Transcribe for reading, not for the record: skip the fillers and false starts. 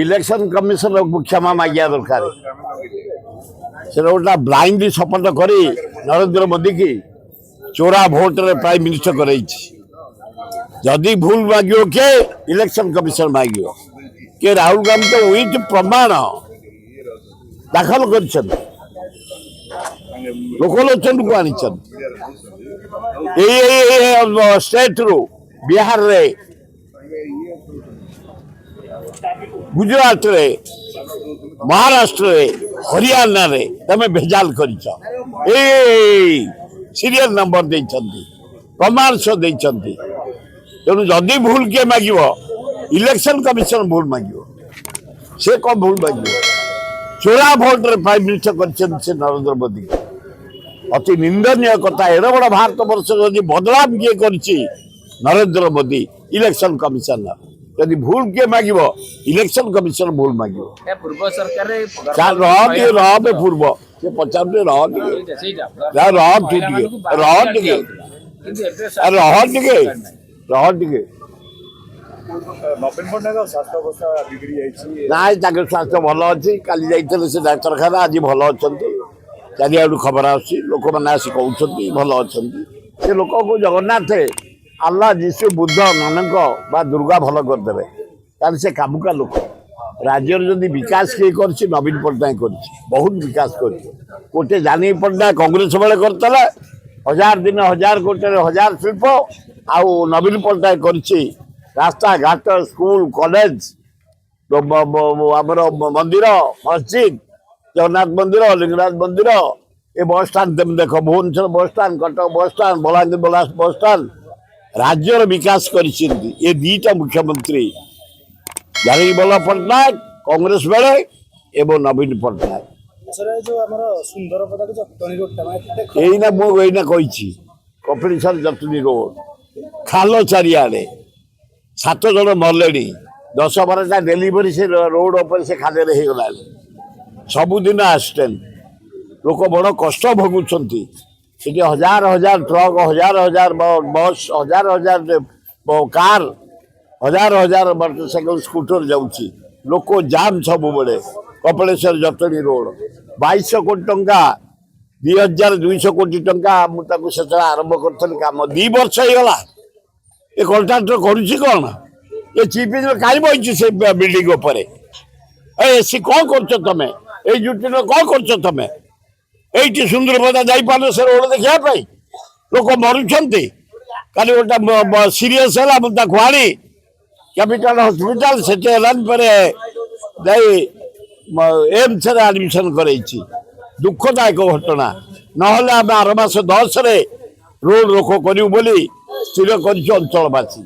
Election commission को क्षमा मागिया दरकार से गोटा ब्लाइंड सपोर्ट करी नरेंद्र मोदी की चोरा भोट रे प्राइम मिनिस्टर कराई जदि भूल मागियो के इलेक्शन कमिशन मागियो के राहुल गांधी तो विथ प्रमाण दाखल कर लोकलोचन को आनी स्टेट रू बिहार रे गुजरात रे महाराष्ट्र रे हरियाणा रे तमे भेजाल करिछ सीरियल नंबर देइछंती प्रमाण सो देइछंती तेणु जदि भूल के मागिबो इलेक्शन कमिशन भूल मागिबो से को भूल मागिबो चोरा भोट रे प्राइम मिनिस्टर करछन से नरेंद्र मोदी अति निंदनीय कथा एड़ा बड़ा भारत वर्ष जदि बदलाव किए करछि नरेंद्र मोदी इलेक्शन कमिशन यदि भूल के मागिबो इलेक्शन कमिशन भूल मागिबो पूर्व सरकार पूर्व से पचारे स्वास्थ्य भल अच्छी काली जाइए डाक्तरखाना आज भल अच्छा चारिआडू खबर आसी लोक मैंने आसी कहते भल अच्छा से लोक को जगन्नाथ अल्लाह जीशु बुद्ध नानक बा दुर्गा भल करदे कारण से कामुका लोक राज्य जदि विकास किए कर नवीन पट्टनायक कर बहुत विकास करते जानी पट्टनायक कांग्रेस बेले करता 1000 दिन 1000 कोटी 1000 शिल्प आउ नवीन पट्टनायक कर रास्ता घाट स्कूल कॉलेज आमर मंदिर मस्जिद जगन्नाथ मंदिर लिंगराज मंदिर ये बस स्टाण्ड तुम देख भुवनेश्वर बस स्टाण्ड कटक बस स्टाण्ड बलांगीर बस स्टाण्ड राज्यर विकास कर ये दीटा मुख्यमंत्री जानकीबल्ल पट्टनायक कांग्रेस बेले एवं नवीन पट्टनायक यहीना मुझे कही कपिलेश्वर जटनी रोड खाल चारिआडे 7 जन मरले 10-12टा डेलीवरी से रोड पर से खाले होगला सबुदिन एक्सीडेंट लोक बड़ कष्ट भोगुंट हजार हजार ट्रक हजार हजार बस हजार हजार कार हजार हजार मोटरसाइकिल स्कूटर जाऊँगी लोक जाम सब बड़े कपिलेश्वर जटनी रोड 2200 कोटी टंका 2200 कोटी टंका मुझे आरंभ करी कम 2 वर्ष होगा ये कॉन्ट्राक्टर करुच्ची कौन ये चीफ इंजीनियर कहीं बही से बिल्डिंग उपर सी कौन कर तुम ये जुटी कौन कर तुम ये सुंदरपदा जापार से रोड देखापी लोक मरुंट काली गोटे सीरीयस है आनी कैपिटल हॉस्पिटल से एम्स एडमिशन कर दुखदायक घटना ना आम 8 मास 10 रोड रोक करूँ स्थिर कर अंचलवासी।